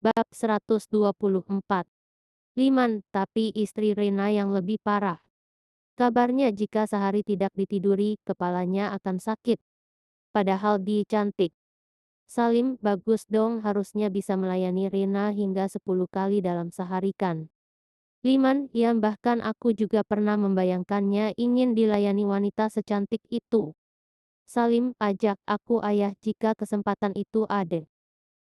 Bab 124. Liman, tapi istri Rena yang lebih parah. Kabarnya jika sehari tidak ditiduri, kepalanya akan sakit. Padahal dia cantik. Salim, bagus dong, harusnya bisa melayani Rena hingga 10 kali dalam sehari kan. Liman, ya bahkan aku juga pernah membayangkannya ingin dilayani wanita secantik itu. Salim, ajak aku ayah jika kesempatan itu ada.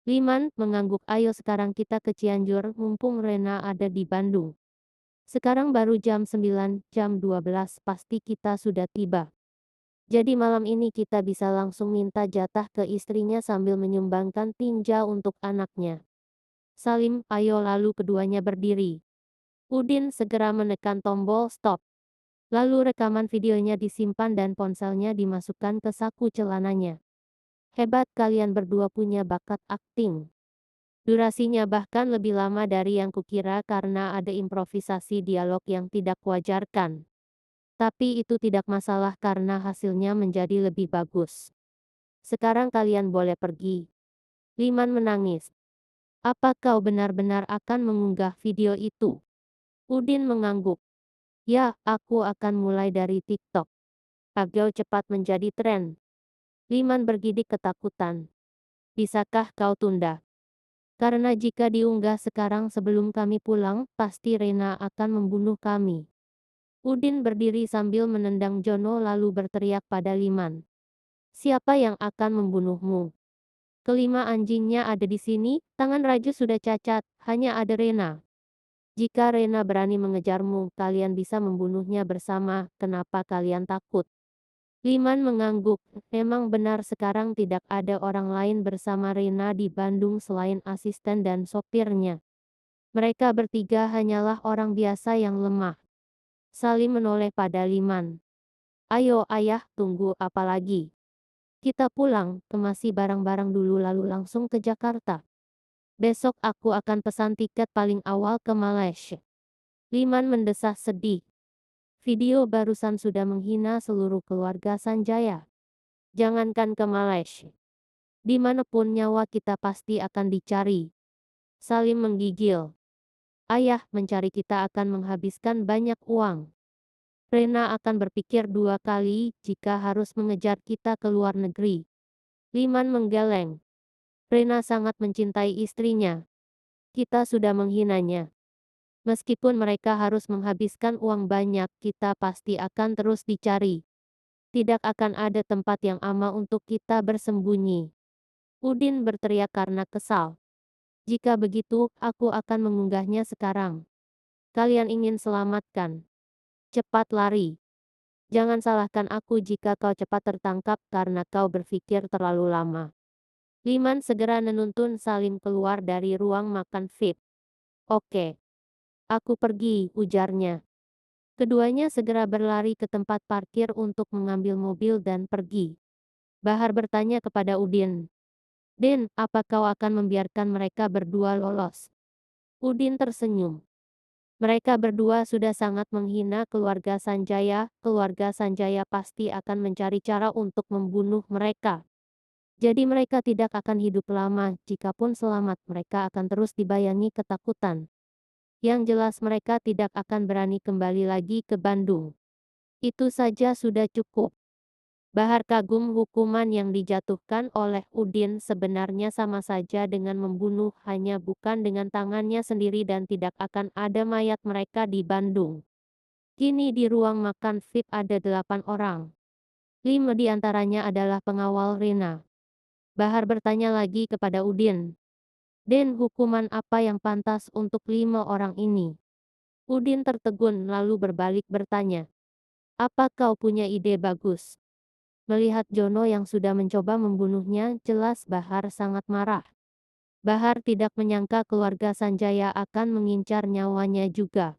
Liman mengangguk, ayo sekarang kita ke Cianjur, mumpung Rena ada di Bandung. Sekarang baru jam 9, jam 12 pasti kita sudah tiba. Jadi malam ini kita bisa langsung minta jatah ke istrinya sambil menyumbangkan tinja untuk anaknya. Salim, ayo, lalu keduanya berdiri. Udin segera menekan tombol stop. Lalu rekaman videonya disimpan dan ponselnya dimasukkan ke saku celananya. Hebat, kalian berdua punya bakat akting. Durasinya bahkan lebih lama dari yang kukira karena ada improvisasi dialog yang tidak kuajarkan. Tapi itu tidak masalah karena hasilnya menjadi lebih bagus. Sekarang kalian boleh pergi. Liman menangis. Apa kau benar-benar akan mengunggah video itu? Udin mengangguk. Ya, aku akan mulai dari TikTok. Agar cepat menjadi tren. Liman bergidik ketakutan. Bisakah kau tunda? Karena jika diunggah sekarang sebelum kami pulang, pasti Rena akan membunuh kami. Udin berdiri sambil menendang Jono lalu berteriak pada Liman. Siapa yang akan membunuhmu? Kelima anjingnya ada di sini, tangan Raju sudah cacat, hanya ada Rena. Jika Rena berani mengejarmu, kalian bisa membunuhnya bersama, kenapa kalian takut? Liman mengangguk, memang benar sekarang tidak ada orang lain bersama Rena di Bandung selain asisten dan sopirnya. Mereka bertiga hanyalah orang biasa yang lemah. Salim menoleh pada Liman. Ayo ayah, tunggu apa lagi? Kita pulang, kemasi barang-barang dulu lalu langsung ke Jakarta. Besok aku akan pesan tiket paling awal ke Malaysia. Liman mendesah sedih. Video barusan sudah menghina seluruh keluarga Sanjaya. Jangankan ke Malaysia. Dimanapun nyawa kita pasti akan dicari. Salim menggigil. Ayah, mencari kita akan menghabiskan banyak uang. Rena akan berpikir dua kali jika harus mengejar kita ke luar negeri. Liman menggeleng. Rena sangat mencintai istrinya. Kita sudah menghinanya. Meskipun mereka harus menghabiskan uang banyak, kita pasti akan terus dicari. Tidak akan ada tempat yang aman untuk kita bersembunyi. Udin berteriak karena kesal. Jika begitu, aku akan mengunggahnya sekarang. Kalian ingin selamatkan. Cepat lari. Jangan salahkan aku jika kau cepat tertangkap karena kau berpikir terlalu lama. Liman segera menuntun Salim keluar dari ruang makan VIP. Oke. Aku pergi, ujarnya. Keduanya segera berlari ke tempat parkir untuk mengambil mobil dan pergi. Bahar bertanya kepada Udin. Den, apa kau akan membiarkan mereka berdua lolos? Udin tersenyum. Mereka berdua sudah sangat menghina keluarga Sanjaya pasti akan mencari cara untuk membunuh mereka. Jadi mereka tidak akan hidup lama, jikapun selamat mereka akan terus dibayangi ketakutan. Yang jelas mereka tidak akan berani kembali lagi ke Bandung. Itu saja sudah cukup. Bahar kagum hukuman yang dijatuhkan oleh Udin sebenarnya sama saja dengan membunuh, hanya bukan dengan tangannya sendiri dan tidak akan ada mayat mereka di Bandung. Kini di ruang makan VIP ada 8 orang. 5 di antaranya adalah pengawal Rena. Bahar bertanya lagi kepada Udin. Den, hukuman apa yang pantas untuk 5 orang ini? Udin tertegun lalu berbalik bertanya. Apa kau punya ide bagus? Melihat Jono yang sudah mencoba membunuhnya, jelas Bahar sangat marah. Bahar tidak menyangka keluarga Sanjaya akan mengincar nyawanya juga.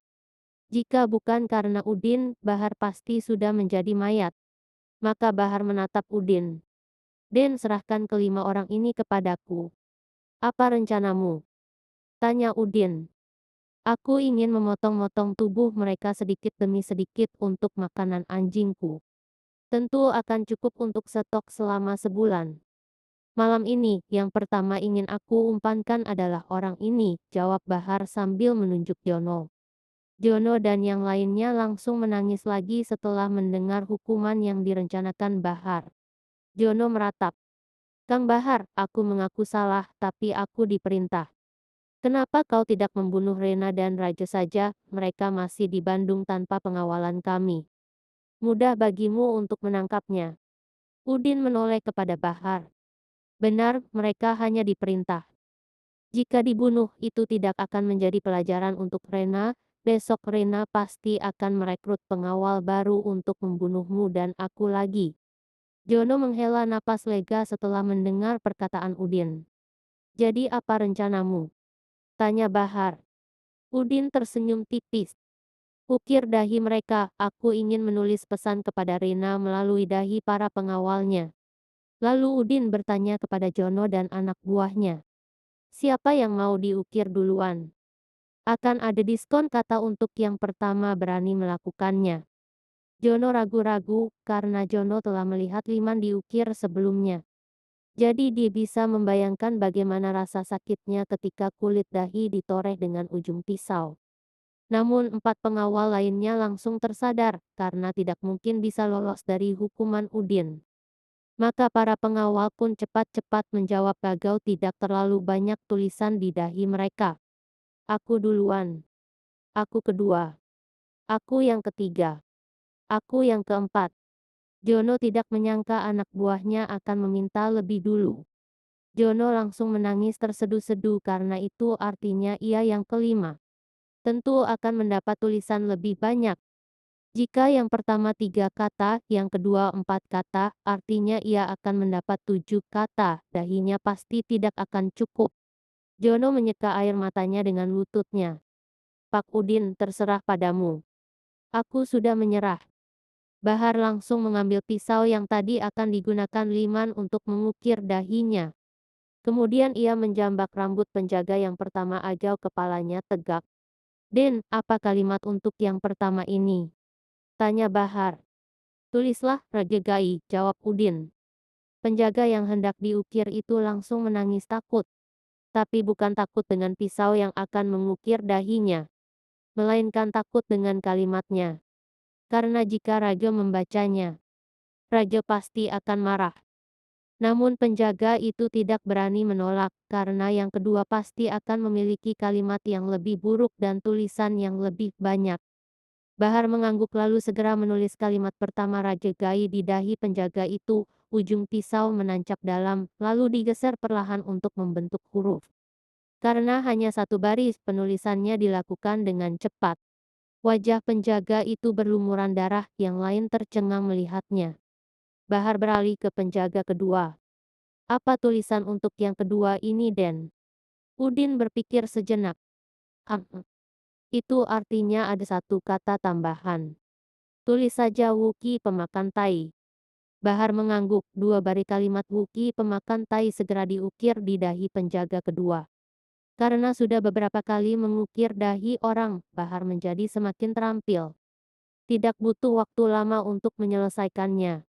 Jika bukan karena Udin, Bahar pasti sudah menjadi mayat. Maka Bahar menatap Udin. Den, serahkan kelima orang ini kepadaku. Apa rencanamu? Tanya Udin. Aku ingin memotong-motong tubuh mereka sedikit demi sedikit untuk makanan anjingku. Tentu akan cukup untuk stok selama sebulan. Malam ini, yang pertama ingin aku umpankan adalah orang ini, jawab Bahar sambil menunjuk Jono. Jono dan yang lainnya langsung menangis lagi setelah mendengar hukuman yang direncanakan Bahar. Jono meratap, Kang Bahar, aku mengaku salah, tapi aku diperintah. Kenapa kau tidak membunuh Rena dan Raja saja? Mereka masih di Bandung tanpa pengawalan kami. Mudah bagimu untuk menangkapnya. Udin menoleh kepada Bahar. Benar, mereka hanya diperintah. Jika dibunuh, itu tidak akan menjadi pelajaran untuk Rena. Besok Rena pasti akan merekrut pengawal baru untuk membunuhmu dan aku lagi. Jono menghela napas lega setelah mendengar perkataan Udin. Jadi apa rencanamu? Tanya Bahar. Udin tersenyum tipis. Ukir dahi mereka, aku ingin menulis pesan kepada Rena melalui dahi para pengawalnya. Lalu Udin bertanya kepada Jono dan anak buahnya. Siapa yang mau diukir duluan? Akan ada diskon kata untuk yang pertama berani melakukannya. Jono ragu-ragu, karena Jono telah melihat Liman diukir sebelumnya. Jadi dia bisa membayangkan bagaimana rasa sakitnya ketika kulit dahi ditoreh dengan ujung pisau. Namun 4 pengawal lainnya langsung tersadar, karena tidak mungkin bisa lolos dari hukuman Udin. Maka para pengawal pun cepat-cepat menjawab gagal tidak terlalu banyak tulisan di dahi mereka. Aku duluan. Aku kedua. Aku yang ketiga. Aku yang keempat. Jono tidak menyangka anak buahnya akan meminta lebih dulu. Jono langsung menangis terseduh-seduh karena itu artinya ia yang kelima. Tentu akan mendapat tulisan lebih banyak. Jika yang pertama 3 kata, yang kedua 4 kata, artinya ia akan mendapat 7 kata, dahinya pasti tidak akan cukup. Jono menyeka air matanya dengan lututnya. Pak Udin, terserah padamu. Aku sudah menyerah. Bahar langsung mengambil pisau yang tadi akan digunakan Liman untuk mengukir dahinya. Kemudian ia menjambak rambut penjaga yang pertama agak kepalanya tegak. Den, apa kalimat untuk yang pertama ini? Tanya Bahar. Tulislah, Raja Gai, jawab Udin. Penjaga yang hendak diukir itu langsung menangis takut. Tapi bukan takut dengan pisau yang akan mengukir dahinya, melainkan takut dengan kalimatnya. Karena jika Raja membacanya, Raja pasti akan marah. Namun penjaga itu tidak berani menolak, karena yang kedua pasti akan memiliki kalimat yang lebih buruk dan tulisan yang lebih banyak. Bahar mengangguk lalu segera menulis kalimat pertama Raja Gai di dahi penjaga itu, ujung pisau menancap dalam, lalu digeser perlahan untuk membentuk huruf. Karena hanya satu baris, penulisannya dilakukan dengan cepat. Wajah penjaga itu berlumuran darah, yang lain tercengang melihatnya. Bahar beralih ke penjaga kedua. Apa tulisan untuk yang kedua ini, Den? Udin berpikir sejenak. Itu artinya ada 1 kata tambahan. Tulis saja Wuki pemakan tai. Bahar mengangguk, 2 baris kalimat Wuki pemakan tai segera diukir di dahi penjaga kedua. Karena sudah beberapa kali mengukir dahi orang, Bahar menjadi semakin terampil. Tidak butuh waktu lama untuk menyelesaikannya.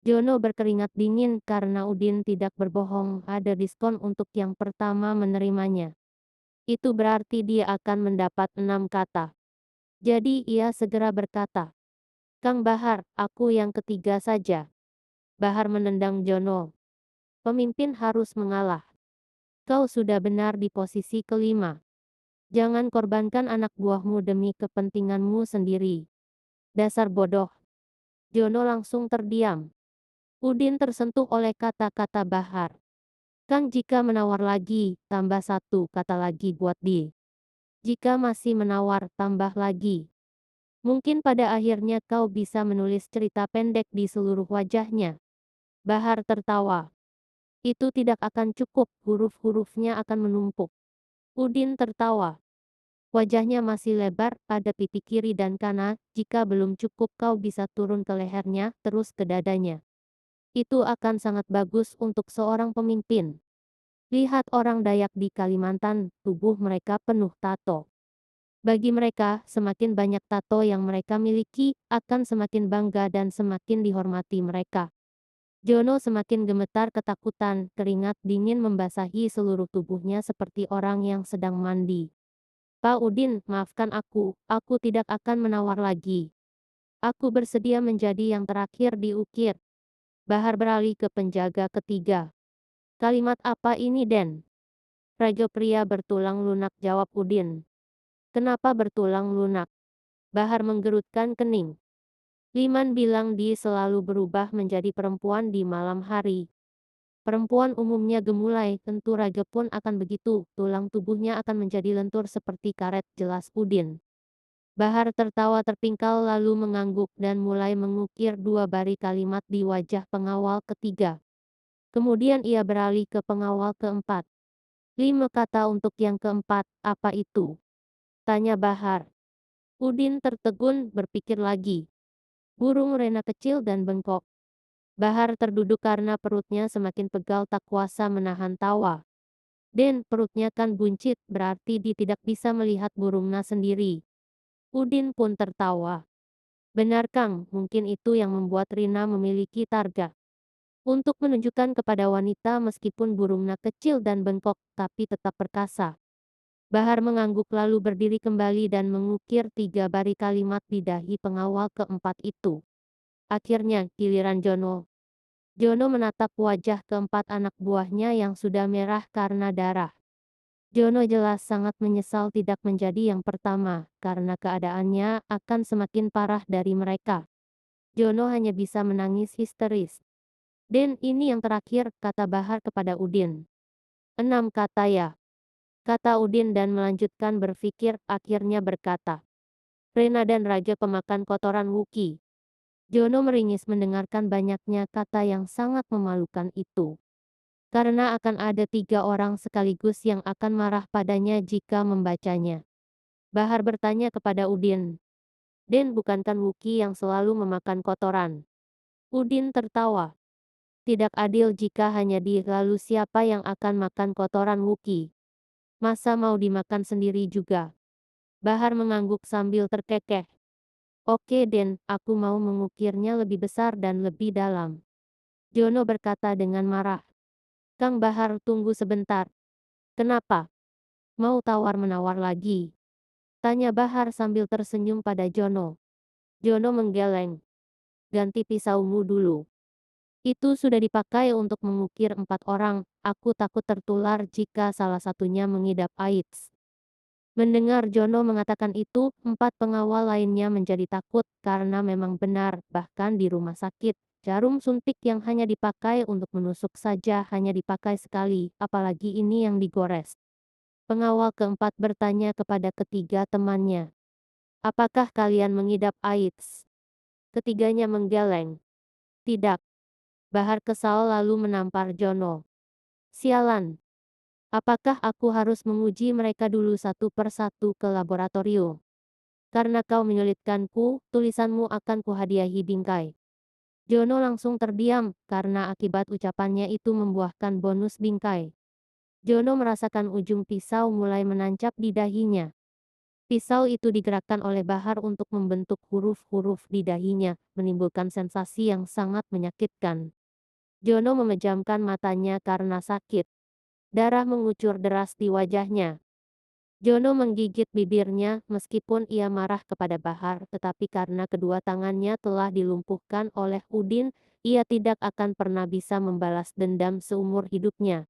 Jono berkeringat dingin karena Udin tidak berbohong, ada diskon untuk yang pertama menerimanya. Itu berarti dia akan mendapat 6 kata. Jadi ia segera berkata, Kang Bahar, aku yang ketiga saja. Bahar menendang Jono. Pemimpin harus mengalah. Kau sudah benar di posisi kelima. Jangan korbankan anak buahmu demi kepentinganmu sendiri. Dasar bodoh. Jono langsung terdiam. Udin tersentuh oleh kata-kata Bahar. Kang jika menawar lagi, tambah 1 kata lagi buat di. Jika masih menawar, tambah lagi. Mungkin pada akhirnya kau bisa menulis cerita pendek di seluruh wajahnya. Bahar tertawa. Itu tidak akan cukup, huruf-hurufnya akan menumpuk. Udin tertawa. Wajahnya masih lebar, pada pipi kiri dan kanan, jika belum cukup kau bisa turun ke lehernya, terus ke dadanya. Itu akan sangat bagus untuk seorang pemimpin. Lihat orang Dayak di Kalimantan, tubuh mereka penuh tato. Bagi mereka, semakin banyak tato yang mereka miliki, akan semakin bangga dan semakin dihormati mereka. Jono semakin gemetar ketakutan, keringat dingin membasahi seluruh tubuhnya seperti orang yang sedang mandi. Pak Udin, maafkan aku tidak akan menawar lagi. Aku bersedia menjadi yang terakhir diukir. Bahar beralih ke penjaga ketiga. Kalimat apa ini, Den? Raja pria bertulang lunak, jawab Udin. Kenapa bertulang lunak? Bahar menggerutkan kening. Liman bilang dia selalu berubah menjadi perempuan di malam hari. Perempuan umumnya gemulai, tentu Raja pun akan begitu, tulang tubuhnya akan menjadi lentur seperti karet, jelas Udin. Bahar tertawa terpingkal lalu mengangguk dan mulai mengukir dua baris kalimat di wajah pengawal ketiga. Kemudian ia beralih ke pengawal keempat. 5 kata untuk yang keempat, apa itu? Tanya Bahar. Udin tertegun, berpikir lagi. Burung rena kecil dan bengkok. Bahar terduduk karena perutnya semakin pegal tak kuasa menahan tawa. Den, perutnya kan buncit, berarti dia tidak bisa melihat burungnya sendiri. Udin pun tertawa. Benar Kang, mungkin itu yang membuat Rina memiliki targa. Untuk menunjukkan kepada wanita meskipun burungnya kecil dan bengkok, tapi tetap perkasa. Bahar mengangguk lalu berdiri kembali dan mengukir 3 baris kalimat di dahi pengawal keempat itu. Akhirnya, giliran Jono. Jono menatap wajah keempat anak buahnya yang sudah merah karena darah. Jono jelas sangat menyesal tidak menjadi yang pertama, karena keadaannya akan semakin parah dari mereka. Jono hanya bisa menangis histeris. Den, ini yang terakhir, kata Bahar kepada Udin. 6 kata ya, kata Udin dan melanjutkan berpikir, akhirnya berkata. Rena dan Raja pemakan kotoran Wuki. Jono meringis mendengarkan banyaknya kata yang sangat memalukan itu. Karena akan ada 3 orang sekaligus yang akan marah padanya jika membacanya. Bahar bertanya kepada Udin. Den, bukankan Wuki yang selalu memakan kotoran? Udin tertawa. Tidak adil jika hanya dia, lalu siapa yang akan makan kotoran Wuki? Masa mau dimakan sendiri juga? Bahar mengangguk sambil terkekeh. Oke Den, aku mau mengukirnya lebih besar dan lebih dalam. Jono berkata dengan marah. Kang Bahar, tunggu sebentar. Kenapa? Mau tawar-menawar lagi? Tanya Bahar sambil tersenyum pada Jono. Jono menggeleng. Ganti pisaumu dulu. Itu sudah dipakai untuk mengukir 4 orang, aku takut tertular jika salah satunya mengidap AIDS. Mendengar Jono mengatakan itu, 4 pengawal lainnya menjadi takut karena memang benar, bahkan di rumah sakit, jarum suntik yang hanya dipakai untuk menusuk saja hanya dipakai sekali, apalagi ini yang digores. Pengawal keempat bertanya kepada ketiga temannya. Apakah kalian mengidap AIDS? Ketiganya menggeleng. Tidak. Bahar kesal lalu menampar Jono. Sialan. Apakah aku harus menguji mereka dulu satu persatu ke laboratorium? Karena kau menyulitkanku, tulisanmu akan kuhadiahi bingkai. Jono langsung terdiam, karena akibat ucapannya itu membuahkan bonus bingkai. Jono merasakan ujung pisau mulai menancap di dahinya. Pisau itu digerakkan oleh Bahar untuk membentuk huruf-huruf di dahinya, menimbulkan sensasi yang sangat menyakitkan. Jono memejamkan matanya karena sakit. Darah mengucur deras di wajahnya. Jono menggigit bibirnya, meskipun ia marah kepada Bahar, tetapi karena kedua tangannya telah dilumpuhkan oleh Udin, ia tidak akan pernah bisa membalas dendam seumur hidupnya.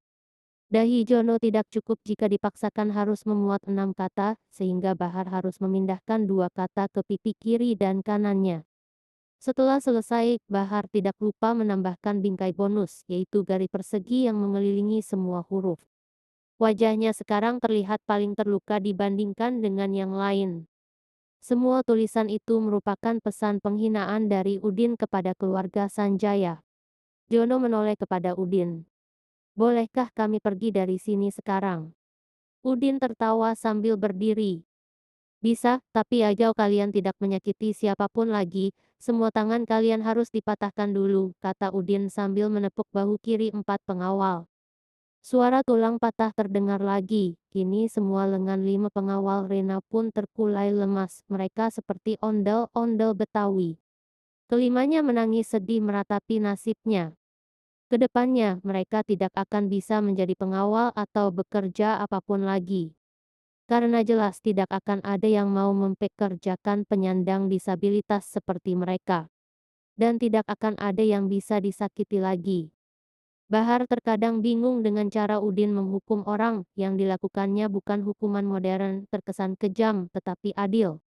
Dahi Jono tidak cukup jika dipaksakan harus memuat 6 kata, sehingga Bahar harus memindahkan 2 kata ke pipi kiri dan kanannya. Setelah selesai, Bahar tidak lupa menambahkan bingkai bonus, yaitu garis persegi yang mengelilingi semua huruf. Wajahnya sekarang terlihat paling terluka dibandingkan dengan yang lain. Semua tulisan itu merupakan pesan penghinaan dari Udin kepada keluarga Sanjaya. Jono menoleh kepada Udin. Bolehkah kami pergi dari sini sekarang? Udin tertawa sambil berdiri. Bisa, tapi aja kalian tidak menyakiti siapapun lagi, semua tangan kalian harus dipatahkan dulu, kata Udin sambil menepuk bahu kiri 4 pengawal. Suara tulang patah terdengar lagi, kini semua lengan 5 pengawal Rena pun terkulai lemas, mereka seperti ondel-ondel Betawi. Kelimanya menangis sedih meratapi nasibnya. Kedepannya, mereka tidak akan bisa menjadi pengawal atau bekerja apapun lagi. Karena jelas tidak akan ada yang mau mempekerjakan penyandang disabilitas seperti mereka. Dan tidak akan ada yang bisa disakiti lagi. Bahar terkadang bingung dengan cara Udin menghukum orang, yang dilakukannya bukan hukuman modern terkesan kejam tetapi adil.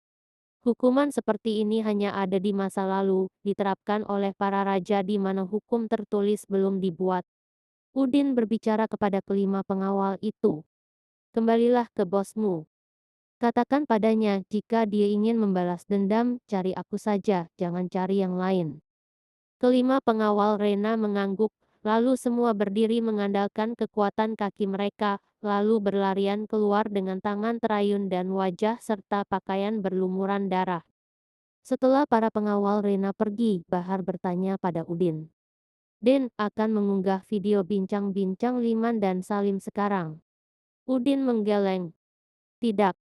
Hukuman seperti ini hanya ada di masa lalu, diterapkan oleh para raja di mana hukum tertulis belum dibuat. Udin berbicara kepada kelima pengawal itu. Kembalilah ke bosmu. Katakan padanya, jika dia ingin membalas dendam, cari aku saja, jangan cari yang lain. Kelima pengawal Rena mengangguk, lalu semua berdiri mengandalkan kekuatan kaki mereka, lalu berlarian keluar dengan tangan terayun dan wajah serta pakaian berlumuran darah. Setelah para pengawal Rena pergi, Bahar bertanya pada Udin. Den akan mengunggah video bincang-bincang Liman dan Salim sekarang. Udin menggeleng. Tidak.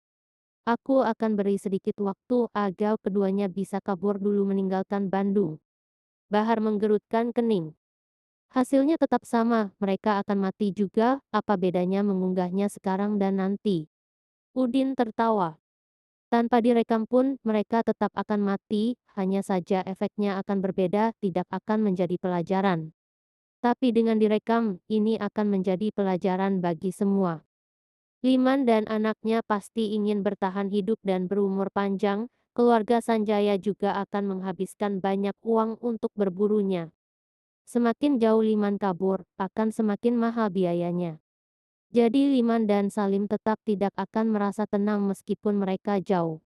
Aku akan beri sedikit waktu agar keduanya bisa kabur dulu meninggalkan Bandung. Bahar menggerutkan kening. Hasilnya tetap sama, mereka akan mati juga, apa bedanya mengunggahnya sekarang dan nanti? Udin tertawa. Tanpa direkam pun, mereka tetap akan mati, hanya saja efeknya akan berbeda, tidak akan menjadi pelajaran. Tapi dengan direkam, ini akan menjadi pelajaran bagi semua. Liman dan anaknya pasti ingin bertahan hidup dan berumur panjang, keluarga Sanjaya juga akan menghabiskan banyak uang untuk berburunya. Semakin jauh Liman kabur, akan semakin mahal biayanya. Jadi Liman dan Salim tetap tidak akan merasa tenang meskipun mereka jauh.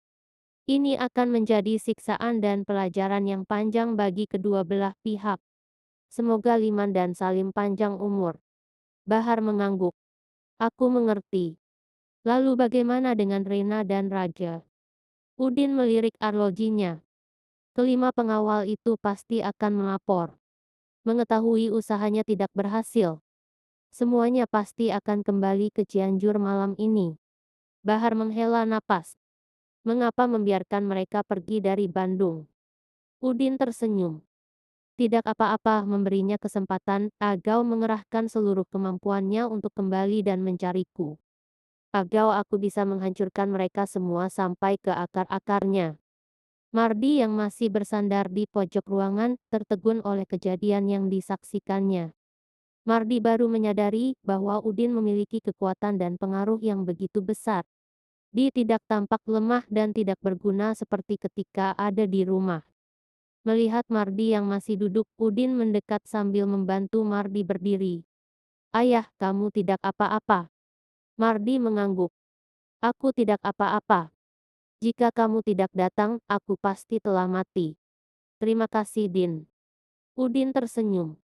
Ini akan menjadi siksaan dan pelajaran yang panjang bagi kedua belah pihak. Semoga Liman dan Salim panjang umur. Bahar mengangguk. Aku mengerti. Lalu bagaimana dengan Rena dan Raja? Udin melirik arlojinya. Kelima pengawal itu pasti akan melapor. Mengetahui usahanya tidak berhasil. Semuanya pasti akan kembali ke Cianjur malam ini. Bahar menghela napas. Mengapa membiarkan mereka pergi dari Bandung? Udin tersenyum. Tidak apa-apa memberinya kesempatan, Agau mengerahkan seluruh kemampuannya untuk kembali dan mencariku. Agau aku bisa menghancurkan mereka semua sampai ke akar-akarnya. Mardi yang masih bersandar di pojok ruangan, tertegun oleh kejadian yang disaksikannya. Mardi baru menyadari bahwa Udin memiliki kekuatan dan pengaruh yang begitu besar. Dia tidak tampak lemah dan tidak berguna seperti ketika ada di rumah. Melihat Mardi yang masih duduk, Udin mendekat sambil membantu Mardi berdiri. Ayah, kamu tidak apa-apa. Mardi mengangguk. Aku tidak apa-apa. Jika kamu tidak datang, aku pasti telah mati. Terima kasih, Din. Udin tersenyum.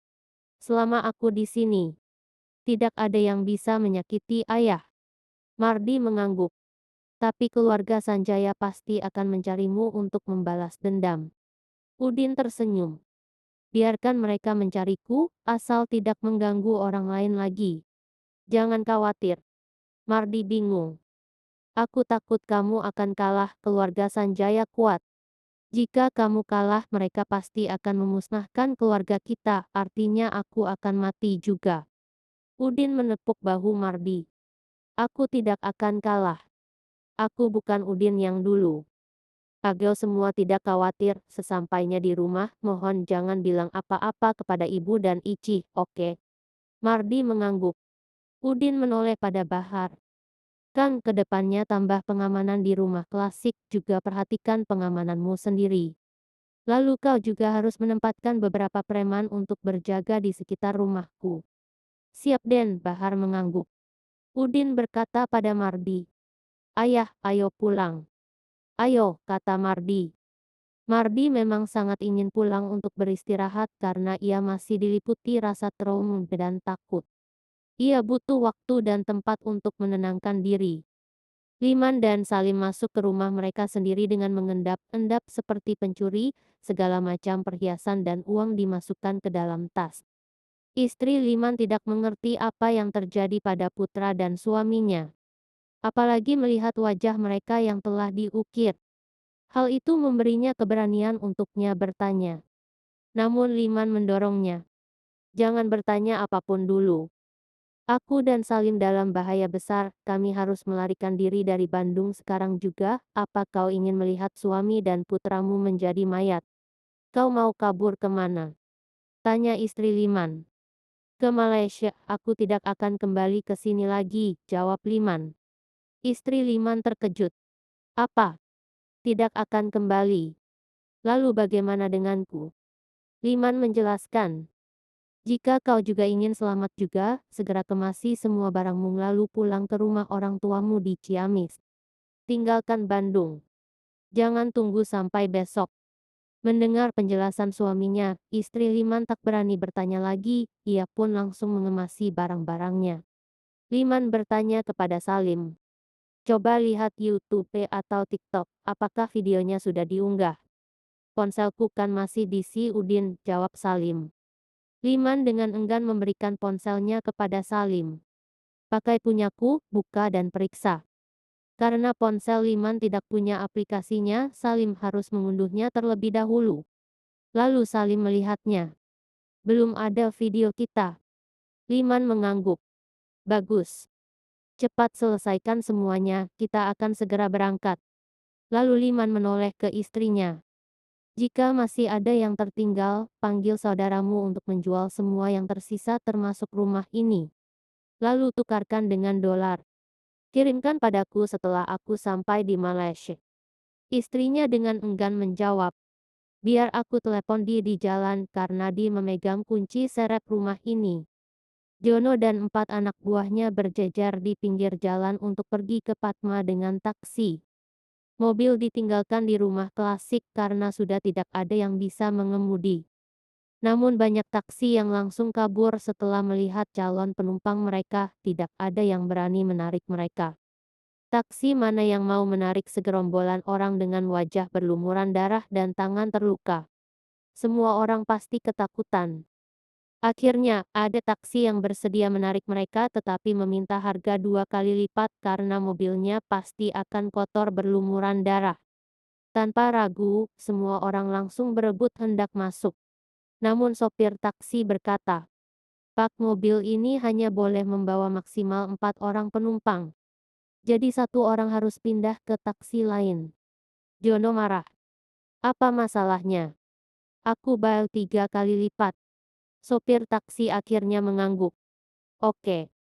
Selama aku di sini, tidak ada yang bisa menyakiti ayah. Mardi mengangguk. Tapi keluarga Sanjaya pasti akan mencarimu untuk membalas dendam. Udin tersenyum. Biarkan mereka mencariku, asal tidak mengganggu orang lain lagi. Jangan khawatir. Mardi bingung. Aku takut kamu akan kalah, keluarga Sanjaya kuat. Jika kamu kalah, mereka pasti akan memusnahkan keluarga kita, artinya aku akan mati juga. Udin menepuk bahu Mardi. Aku tidak akan kalah. Aku bukan Udin yang dulu. Agau semua tidak khawatir, sesampainya di rumah, mohon jangan bilang apa-apa kepada ibu dan Ici, oke? Mardi mengangguk. Udin menoleh pada Bahar. Kang, kedepannya tambah pengamanan di rumah klasik, juga perhatikan pengamananmu sendiri. Lalu kau juga harus menempatkan beberapa preman untuk berjaga di sekitar rumahku. Siap Den, Bahar mengangguk. Udin berkata pada Mardi. Ayah, ayo pulang. Ayo, kata Mardi. Mardi memang sangat ingin pulang untuk beristirahat karena ia masih diliputi rasa trauma dan takut. Ia butuh waktu dan tempat untuk menenangkan diri. Liman dan Salim masuk ke rumah mereka sendiri dengan mengendap-endap seperti pencuri, segala macam perhiasan dan uang dimasukkan ke dalam tas. Istri Liman tidak mengerti apa yang terjadi pada putra dan suaminya. Apalagi melihat wajah mereka yang telah diukir. Hal itu memberinya keberanian untuknya bertanya. Namun Liman mendorongnya. Jangan bertanya apapun dulu. Aku dan Salim dalam bahaya besar, kami harus melarikan diri dari Bandung sekarang juga. Apa kau ingin melihat suami dan putramu menjadi mayat? Kau mau kabur kemana? Tanya istri Liman. Ke Malaysia, aku tidak akan kembali ke sini lagi, jawab Liman. Istri Liman terkejut. Apa? Tidak akan kembali. Lalu bagaimana denganku? Liman menjelaskan. Jika kau juga ingin selamat juga, segera kemasi semua barangmu lalu pulang ke rumah orang tuamu di Ciamis. Tinggalkan Bandung. Jangan tunggu sampai besok. Mendengar penjelasan suaminya, istri Liman tak berani bertanya lagi, ia pun langsung mengemasi barang-barangnya. Liman bertanya kepada Salim. Coba lihat YouTube atau TikTok, apakah videonya sudah diunggah? Ponselku kan masih di si Udin, jawab Salim. Liman dengan enggan memberikan ponselnya kepada Salim. Pakai punyaku, buka dan periksa. Karena ponsel Liman tidak punya aplikasinya, Salim harus mengunduhnya terlebih dahulu. Lalu Salim melihatnya. Belum ada video kita. Liman mengangguk. Bagus. Cepat selesaikan semuanya, kita akan segera berangkat. Lalu Liman menoleh ke istrinya. Jika masih ada yang tertinggal, panggil saudaramu untuk menjual semua yang tersisa termasuk rumah ini. Lalu tukarkan dengan dolar. Kirimkan padaku setelah aku sampai di Malaysia. Istrinya dengan enggan menjawab. Biar aku telepon dia di jalan karena dia memegang kunci serep rumah ini. Jono dan 4 anak buahnya berjejer di pinggir jalan untuk pergi ke Padma dengan taksi. Mobil ditinggalkan di rumah klasik karena sudah tidak ada yang bisa mengemudi. Namun banyak taksi yang langsung kabur setelah melihat calon penumpang mereka, tidak ada yang berani menarik mereka. Taksi mana yang mau menarik segerombolan orang dengan wajah berlumuran darah dan tangan terluka? Semua orang pasti ketakutan. Akhirnya, ada taksi yang bersedia menarik mereka tetapi meminta harga 2 kali lipat karena mobilnya pasti akan kotor berlumuran darah. Tanpa ragu, semua orang langsung berebut hendak masuk. Namun sopir taksi berkata, Pak, mobil ini hanya boleh membawa maksimal 4 orang penumpang. Jadi 1 orang harus pindah ke taksi lain. Jono marah. Apa masalahnya? Aku bayar 3 kali lipat. Sopir taksi akhirnya mengangguk. Oke.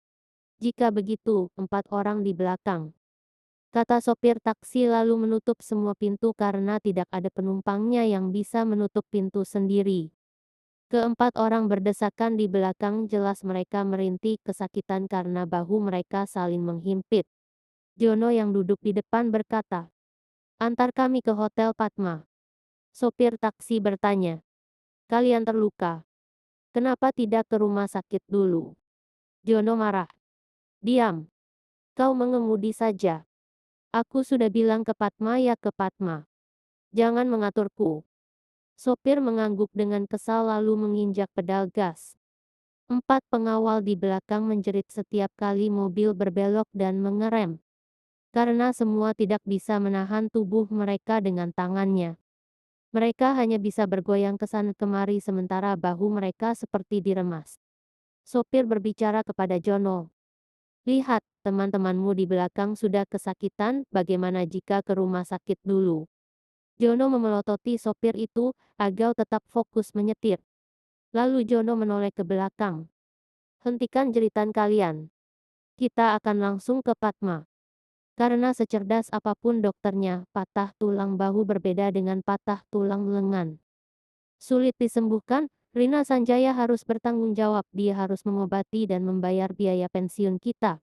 Jika begitu, 4 orang di belakang. Kata sopir taksi lalu menutup semua pintu karena tidak ada penumpangnya yang bisa menutup pintu sendiri. Ke 4 orang berdesakan di belakang, jelas mereka merintih kesakitan karena bahu mereka saling menghimpit. Jono yang duduk di depan berkata, antar kami ke Hotel Padma. Sopir taksi bertanya, kalian terluka. Kenapa tidak ke rumah sakit dulu? Jono marah. Diam. Kau mengemudi saja. Aku sudah bilang ke Padma ya ke Padma. Jangan mengaturku. Sopir mengangguk dengan kesal lalu menginjak pedal gas. 4 pengawal di belakang menjerit setiap kali mobil berbelok dan mengerem. Karena semua tidak bisa menahan tubuh mereka dengan tangannya. Mereka hanya bisa bergoyang ke sana kemari sementara bahu mereka seperti diremas. Sopir berbicara kepada Jono. Lihat, teman-temanmu di belakang sudah kesakitan, bagaimana jika ke rumah sakit dulu? Jono memelototi sopir itu, agar tetap fokus menyetir. Lalu Jono menoleh ke belakang. Hentikan jeritan kalian. Kita akan langsung ke Padma. Karena secerdas apapun dokternya, patah tulang bahu berbeda dengan patah tulang lengan. Sulit disembuhkan, Rina Sanjaya harus bertanggung jawab, dia harus mengobati dan membayar biaya pensiun kita.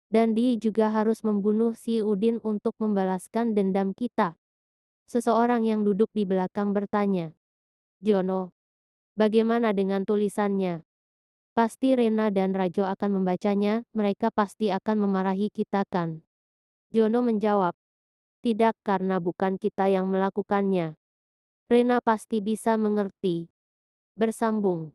Dan dia juga harus membunuh si Udin untuk membalaskan dendam kita. Seseorang yang duduk di belakang bertanya. Jono, bagaimana dengan tulisannya? Pasti Rena dan Rajo akan membacanya, mereka pasti akan memarahi kita kan? Jono menjawab. Tidak, karena bukan kita yang melakukannya. Rena pasti bisa mengerti. Bersambung.